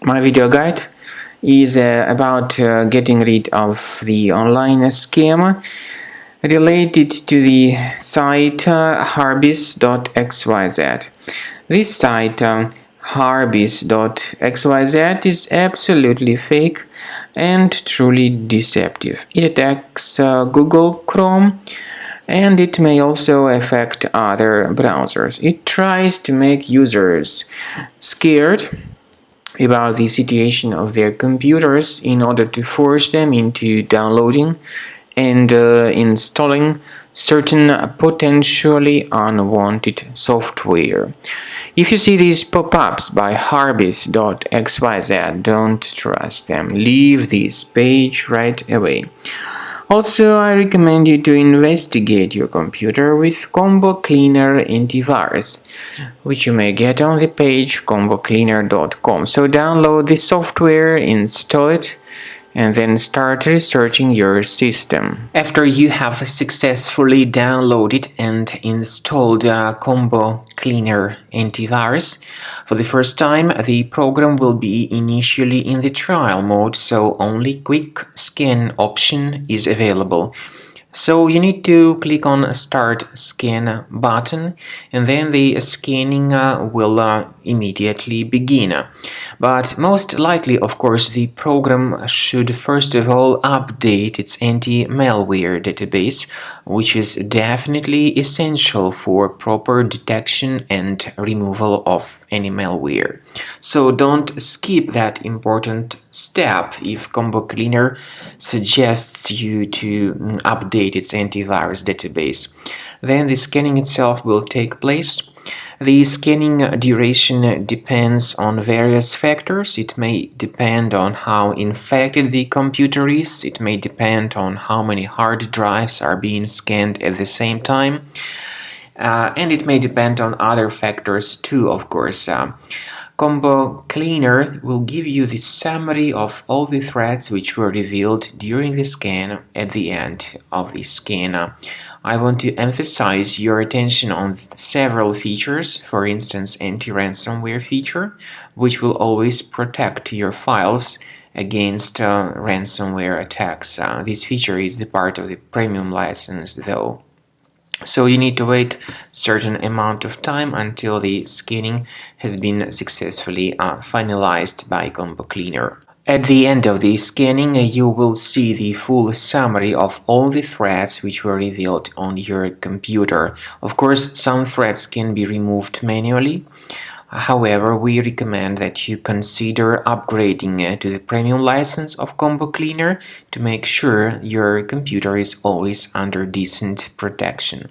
My video guide is about getting rid of the online scam related to the site Harbis.xyz. This site Harbis.xyz is absolutely fake and truly deceptive. It attacks Google Chrome, and it may also affect other browsers. It tries to make users scared about the situation of their computers in order to force them into downloading and installing certain potentially unwanted software. If you see these pop-ups by Harbis.xyz, don't trust them. Leave this page right away. Also, I recommend you to investigate your computer with Combo Cleaner Antivirus, which you may get on the page combocleaner.com. So download the software, install it, and then start researching your system. After you have successfully downloaded and installed Combo Cleaner Antivirus, for the first time the program will be initially in the trial mode, so only quick scan option is available. So you need to click on Start Scan button, and then the scanning will immediately begin. But most likely, of course, the program should first of all update its anti-malware database, which is definitely essential for proper detection and removal of any malware. So don't skip that important step if Combo Cleaner suggests you to update its antivirus database. Then the scanning itself will take place. The scanning duration depends on various factors. It may depend on how infected the computer is. It may depend on how many hard drives are being scanned at the same time. And it may depend on other factors too, of course. Combo Cleaner will give you the summary of all the threats which were revealed during the scan at the end of the scan. I want to emphasize your attention on several features, for instance, anti-ransomware feature, which will always protect your files against ransomware attacks. This feature is the part of the premium license, though. So you need to wait a certain amount of time until the scanning has been successfully finalized by Combo Cleaner. At the end of the scanning, you will see the full summary of all the threats which were revealed on your computer. Of course, some threats can be removed manually. However, we recommend that you consider upgrading to the premium license of Combo Cleaner to make sure your computer is always under decent protection.